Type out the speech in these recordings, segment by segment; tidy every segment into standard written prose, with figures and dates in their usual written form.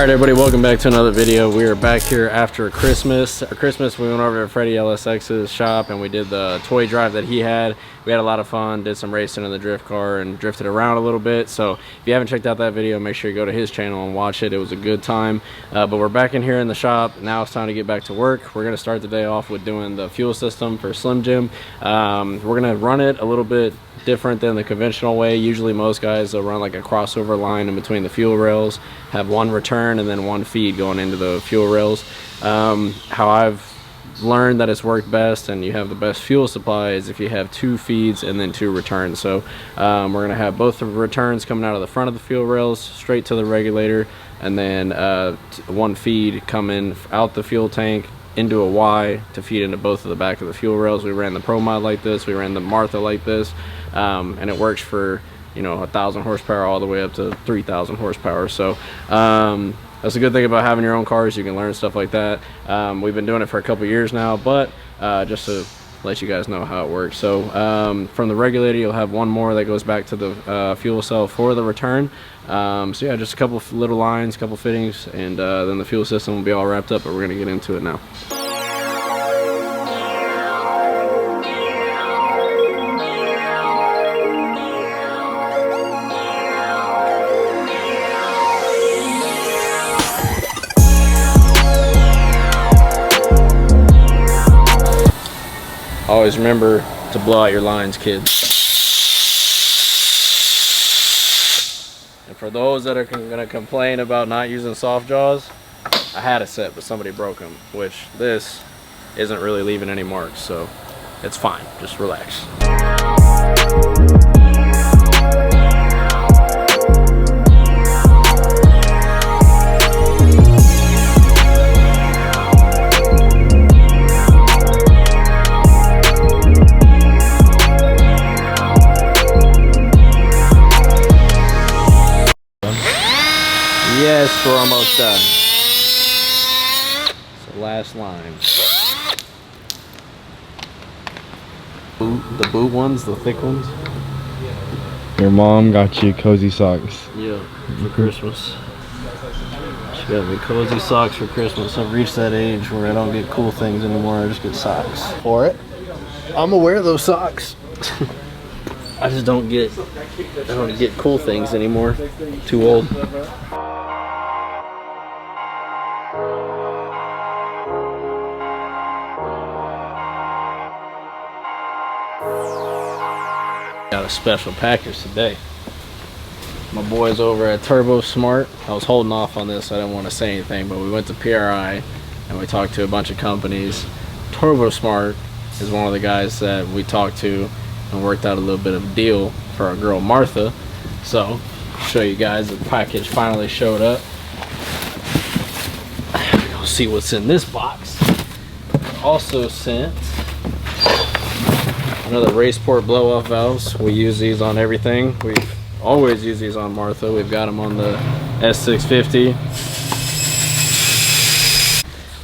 Alright everybody, welcome back to another video. We are back here after Christmas. For Christmas we went over to Freddie LSX's shop and we did the toy drive that he had. We had a lot of fun, did some racing in the drift car and drifted around a little bit. So if you haven't checked out that video, make sure you go to his channel and watch it. It was a good time. But we're back in here in the shop. Now it's time to get back to work. We're going to start the day off with doing the fuel system for Slim Jim. We're going to run it a little bit different than the conventional way. Usually most guys will run like a crossover line in between the fuel rails, have one return and then one feed going into the fuel rails. How I've learned that it's worked best and you have the best fuel supply is if you have two feeds and then two returns. So we're going to have both the returns coming out of the front of the fuel rails straight to the regulator, and then one feed coming out the fuel tank into a Y to feed into both of the back of the fuel rails. We ran the Pro Mod like this, we ran the Martha like this, and it works for, you know, 1,000 horsepower all the way up to 3,000 horsepower. So that's a good thing about having your own cars. You can learn stuff like that. We've been doing it for a couple years now, but just to let you guys know how it works. So from the regulator you'll have one more that goes back to the fuel cell for the return. So yeah, just a couple of little lines, couple fittings, and then the fuel system will be all wrapped up, but we're gonna get into it now. Always remember to blow out your lines, kids. And for those that are gonna complain about not using soft jaws, I had a set but somebody broke them, which this isn't really leaving any marks, so it's fine, just relax. Yes, we're almost done. It's the last line. The boot ones, the thick ones. Your mom got you cozy socks. Yeah, for Christmas. She got me cozy socks for Christmas. I've reached that age where I don't get cool things anymore. I just get socks for it. I'm gonna wear those socks. I just don't get cool things anymore. Too old. Got a special package today. My boys over at Turbo Smart. I was holding off on this, I didn't want to say anything, but we went to PRI and we talked to a bunch of companies. Turbo Smart is one of the guys that we talked to and worked out a little bit of a deal for our girl Martha. So I'll show you guys, the package finally showed up. We'll see what's in this box. Also sent another Raceport blow-off valves. We use these on everything. We've always used these on Martha. We've got them on the S650.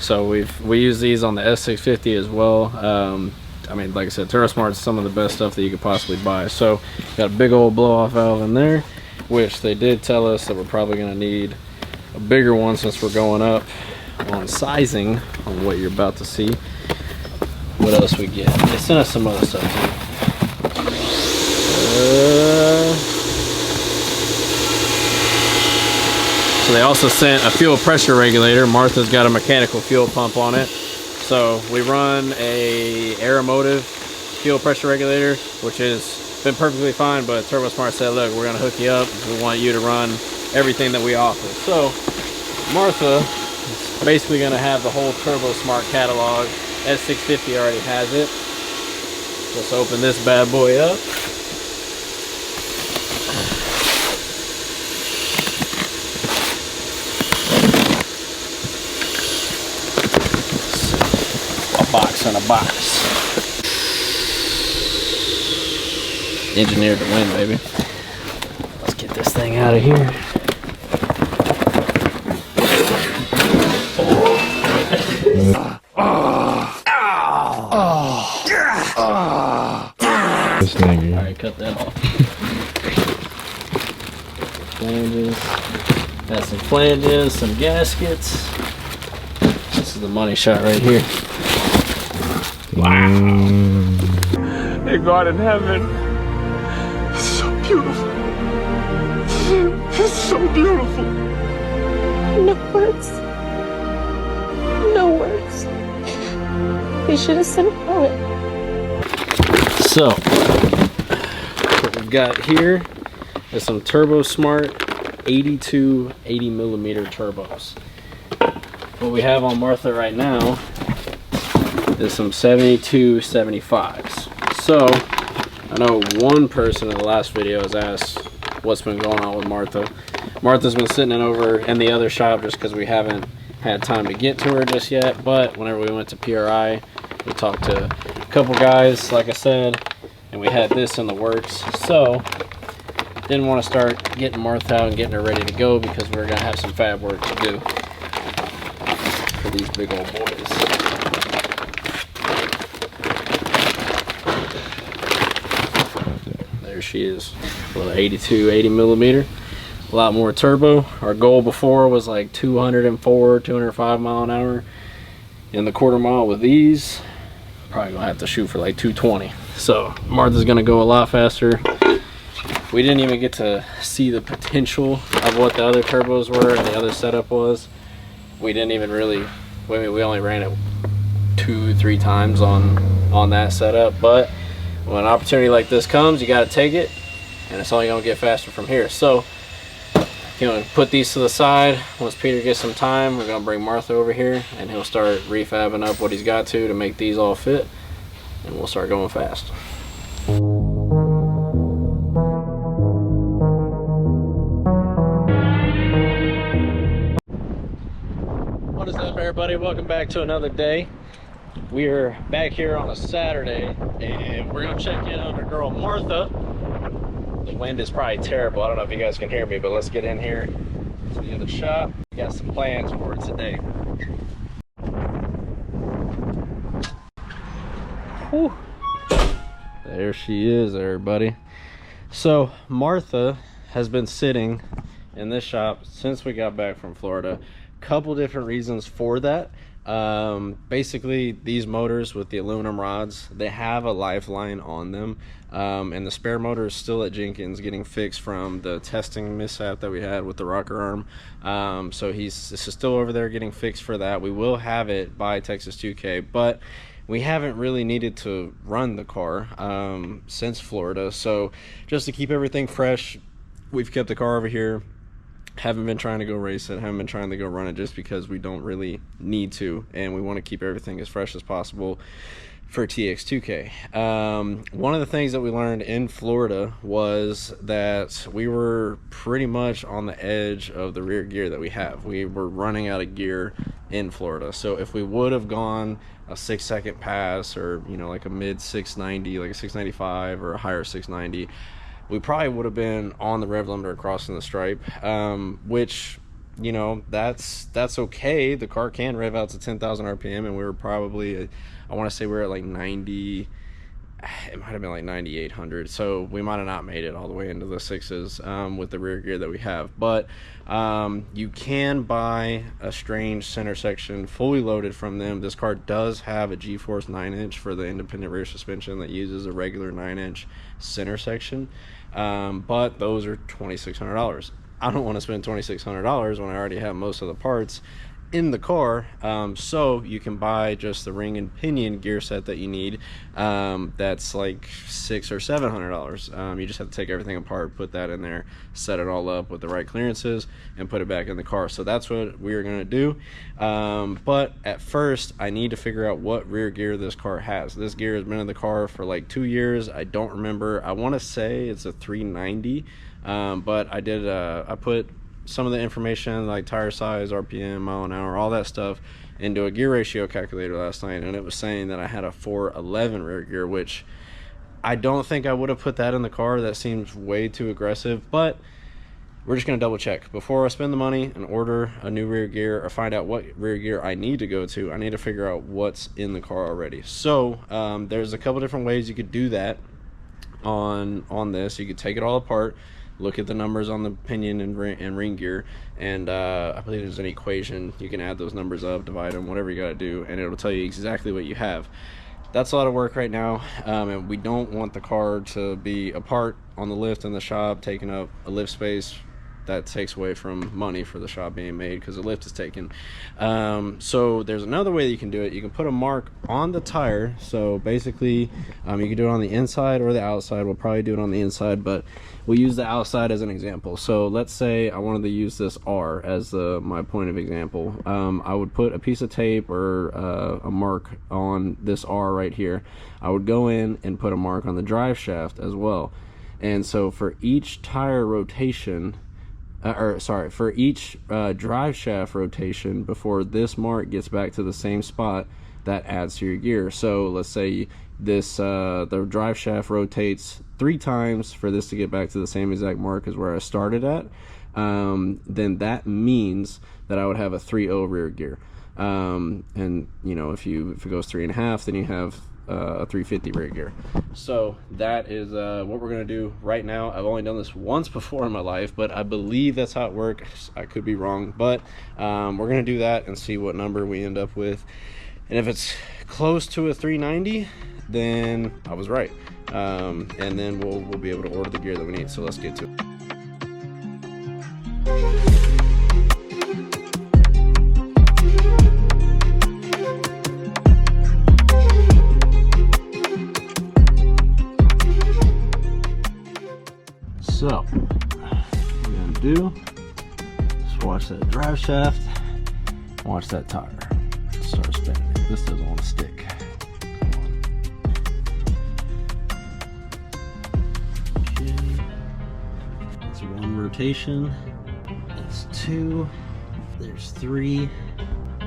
So we use these on the S650 as well. I mean, like I said, TurboSmart is some of the best stuff that you could possibly buy. So got a big old blow-off valve in there, which they did tell us that we're probably going to need a bigger one since we're going up on sizing on what you're about to see. What else we get? They sent us some other stuff too. So they also sent a fuel pressure regulator. Martha's got a mechanical fuel pump on it. So we run a Aeromotive fuel pressure regulator, which has been perfectly fine, but TurboSmart said, look, we're gonna hook you up. We want you to run everything that we offer. So Martha is basically gonna have the whole TurboSmart catalog. S650 already has it. Let's open this bad boy up. A box and a box. Engineered to win, baby. Let's get this thing out of here. This nigga. Alright, cut that off. Flanges. Got some flanges, some gaskets. This is the money shot right here. Wow. Hey, God in heaven. It's so beautiful. It's so beautiful. No words. No words. They should have sent a poet. So, what we've got here is some Turbo Smart 82 80mm turbos. What we have on Martha right now is some 72 75s. So, I know one person in the last video has asked what's been going on with Martha. Martha's been sitting over in the other shop just because we haven't had time to get to her just yet, but whenever we went to PRI, we talked to a couple guys, like I said, and we had this in the works. So, didn't want to start getting Martha out and getting her ready to go because we're going to have some fab work to do for these big old boys. There she is with an 82 80mm. A lot more turbo. Our goal before was like 204 205 mile an hour in the quarter mile. With these, probably gonna have to shoot for like 220. So Martha's gonna go a lot faster. We didn't even get to see the potential of what the other turbos were and the other setup was. We didn't even really, we only ran it 2-3 times on that setup. But when an opportunity like this comes, you got to take it, and it's only gonna get faster from here. So, you know, put these to the side. Once Peter gets some time, we're gonna bring Martha over here, and he'll start refabbing up what he's got to make these all fit, and we'll start going fast. What is up, everybody? Welcome back to another day. We are back here on a Saturday, and we're gonna check in on our girl Martha. The wind is probably terrible. I don't know if you guys can hear me, but let's get in here to the other shop. We got some plans for it today. Whew. There she is, everybody. So Martha has been sitting in this shop since we got back from Florida. Couple different reasons for that. Basically, these motors with the aluminum rods, they have a lifeline on them, and the spare motor is still at Jenkins getting fixed from the testing mishap that we had with the rocker arm. So this is still over there getting fixed for that. We will have it by Texas 2K, but we haven't really needed to run the car since Florida. So just to keep everything fresh, we've kept the car over here. Haven't been trying to go race it, haven't been trying to go run it, just because we don't really need to, and we want to keep everything as fresh as possible for TX2K. One of the things that we learned in Florida was that we were pretty much on the edge of the rear gear that we have. We were running out of gear in Florida. So if we would have gone a 6-second pass, or like a mid 690, like a 695 or a higher 690, we probably would have been on the rev limiter crossing the stripe, which, that's okay. The car can rev out to 10,000 RPM, and we were probably, I want to say we were at like 90, it might have been like 9,800. So we might have not made it all the way into the sixes with the rear gear that we have. But you can buy a strange center section fully loaded from them. This car does have a G-Force 9-inch for the independent rear suspension that uses a regular 9-inch center section. But those are $2,600. I don't want to spend $2,600 when I already have most of the parts in the car. So you can buy just the ring and pinion gear set that you need. That's like $600 or $700. You just have to take everything apart, put that in there, set it all up with the right clearances, and put it back in the car. So that's what we're gonna do. But at first, I need to figure out what rear gear this car has. This gear has been in the car for like 2 years. I don't remember. I want to say it's a 390, but I put some of the information like tire size, RPM, mile an hour, all that stuff into a gear ratio calculator last night, and it was saying that I had a 411 rear gear, which I don't think I would have put that in the car. That seems way too aggressive, but we're just going to double check before I spend the money and order a new rear gear, or find out what rear gear I need to go to. I need to figure out what's in the car already. So there's a couple different ways you could do that on this. You could take it all apart, look at the numbers on the pinion and ring gear, and I believe there's an equation. You can add those numbers up, divide them, whatever you got to do, and it'll tell you exactly what you have. That's a lot of work right now, and we don't want the car to be apart on the lift in the shop, taking up a lift space. That takes away from money for the shop being made because the lift is taken. So there's another way that you can do it. You can put a mark on the tire. So basically you can do it on the inside or the outside. We'll probably do it on the inside, but we'll use the outside as an example. So let's say I wanted to use this R as my point of example. I would put a piece of tape or a mark on this R right here. I would go in and put a mark on the drive shaft as well. And so for each tire rotation, for each drive shaft rotation before this mark gets back to the same spot, that adds to your gear. So let's say this the drive shaft rotates 3 times for this to get back to the same exact mark as where I started at, then that means that I would have a 3.0 rear gear. And you know, if it goes 3.5, then you have a 350 rear gear. So that is what we're gonna do right now. I've only done this once before in my life, but I believe that's how it works. I could be wrong, but we're gonna do that and see what number we end up with. And if it's close to a 390, then I was right. And then we'll be able to order the gear that we need. So let's get to it. So, what we're gonna do is watch that drive shaft, watch that tire, start spinning it. This doesn't want to stick. Okay, that's 1 rotation, that's 2, there's 3,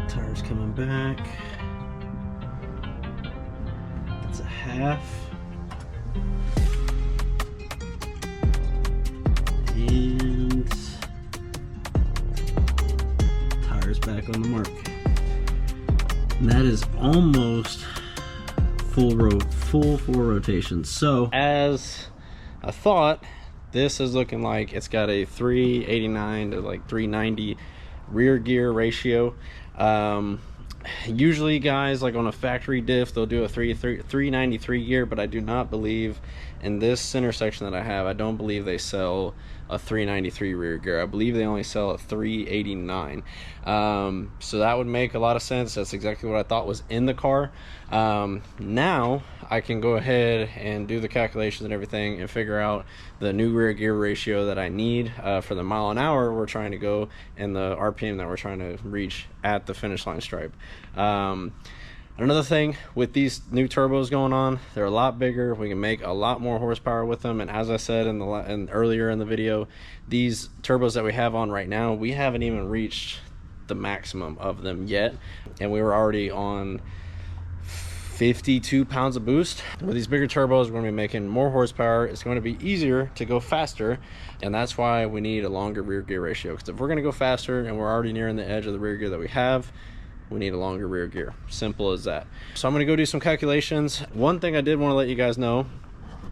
tire's coming back, that's a half. And tires back on the mark. And that is almost full 4 rotations. So as I thought, this is looking like it's got a 389 to like 390 rear gear ratio. Usually guys, like on a factory diff, they'll do a 393 gear, but I do not believe in this intersection that I have, I don't believe they sell a 393 rear gear. I believe they only sell a 389. So that would make a lot of sense. That's exactly what I thought was in the car. Now I can go ahead and do the calculations and everything and figure out the new rear gear ratio that I need for the mile an hour we're trying to go and the RPM that we're trying to reach at the finish line stripe. Another thing with these new turbos going on, they're a lot bigger. We can make a lot more horsepower with them. And as I said earlier in the video, these turbos that we have on right now, we haven't even reached the maximum of them yet. And we were already on 52 pounds of boost. With these bigger turbos, we're going to be making more horsepower. It's going to be easier to go faster, and that's why we need a longer rear gear ratio. Because if we're going to go faster and we're already nearing the edge of the rear gear that we have, we need a longer rear gear. Simple as that. So I'm going to go do some calculations. One thing I did want to let you guys know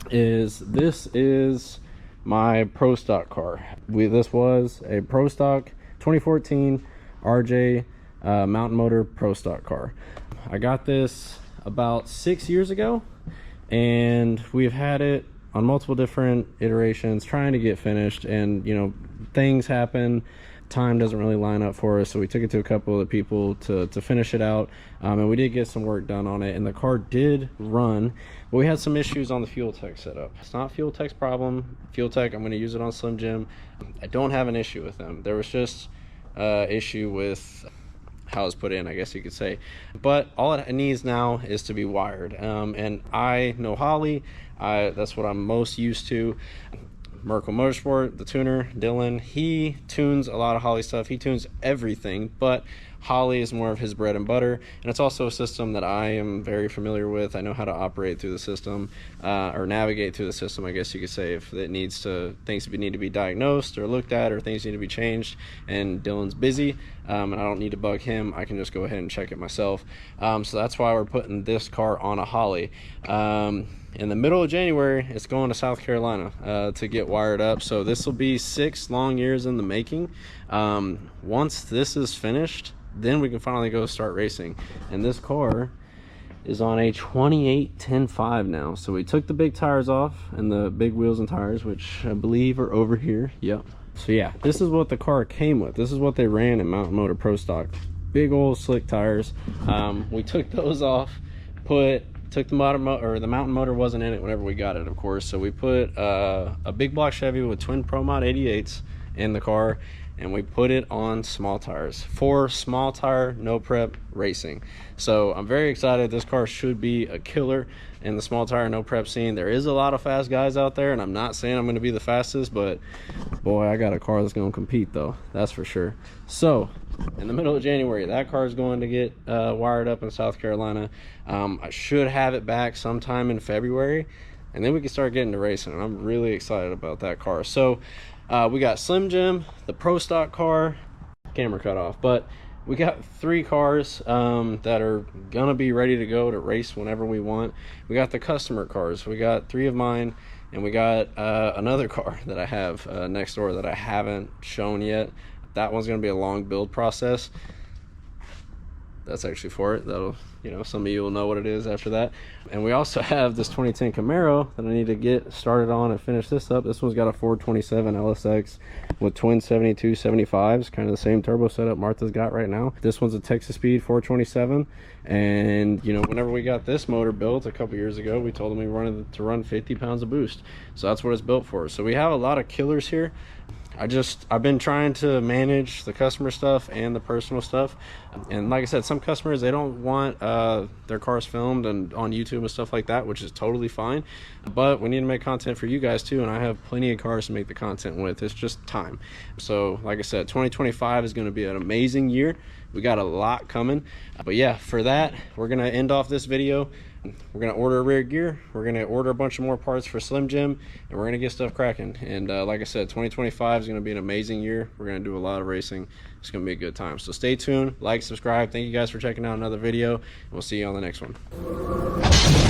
is this is my Pro Stock car. This was a Pro Stock 2014 RJ Mountain Motor Pro Stock car. I got this about 6 years ago, and we've had it on multiple different iterations trying to get finished, and you know, things happen, time doesn't really line up for us, so we took it to a couple of people to finish it out, and we did get some work done on it, and the car did run, but we had some issues on the fuel tech setup. It's not fuel tech's problem. Fuel tech, I'm going to use it on Slim Jim. I don't have an issue with them. There was just issue with how it's put in, I guess you could say. But all it needs now is to be wired, and I know Holly. That's what I'm most used to. Merkle Motorsport, the tuner, Dylan, he tunes a lot of Holly stuff. He tunes everything, but Holly is more of his bread and butter, and it's also a system that I am very familiar with. I know how to operate through the system, or navigate through the system, I guess you could say, if it needs to, things need to be diagnosed or looked at, or things need to be changed, and Dylan's busy, and I don't need to bug him. I can just go ahead and check it myself. So that's why we're putting this car on a Holly. in the middle of January, it's going to South Carolina to get wired up. So this will be 6 long years in the making. Once this is finished, then we can finally go start racing. And this car is on a 28 10.5 now. So we took the big tires off and the big wheels and tires, which I believe are over here. Yep. So yeah, this is what the car came with. This is what they ran in Mountain Motor Pro Stock. Big old slick tires. We took those off, took the mountain motor wasn't in it whenever we got it, of course. So we put a big block Chevy with twin Pro Mod 88s in the car, and we put it on small tires for small tire no prep racing. So I'm very excited. This car should be a killer in the small tire no prep scene. There is a lot of fast guys out there, and I'm not saying I'm going to be the fastest, but boy, I got a car that's going to compete though, that's for sure. So in the middle of January, that car is going to get wired up in South Carolina. I should have it back sometime in February, and then we can start getting to racing, and I'm really excited about that car. So we got Slim Jim, the Pro Stock car, camera cut off, but we got 3 cars that are gonna be ready to go to race whenever we want. We got the customer cars, we got 3 of mine, and we got another car that I have next door that I haven't shown yet. That one's gonna be a long build process. That's actually for it. That'll, you know, some of you will know what it is after that. And we also have this 2010 Camaro that I need to get started on and finish this up. This one's got a 427 LSX with twin 7275s, kind of the same turbo setup Martha's got right now. This one's a Texas Speed 427, and you know, whenever we got this motor built a couple years ago, we told them we wanted to run 50 pounds of boost, so that's what it's built for. So we have a lot of killers here. I've been trying to manage the customer stuff and the personal stuff, and like I said, some customers, they don't want their cars filmed and on YouTube and stuff like that, which is totally fine, but we need to make content for you guys too, and I have plenty of cars to make the content with. It's just time. So like I said, 2025 is going to be an amazing year. We got a lot coming, but yeah, for that, we're gonna end off this video. We're gonna order a rear gear, we're gonna order a bunch of more parts for Slim Jim, and we're gonna get stuff cracking. And like I said, 2025 is gonna be an amazing year. We're gonna do a lot of racing. It's gonna be a good time. So stay tuned, like, subscribe. Thank you guys for checking out another video, and we'll see you on the next one.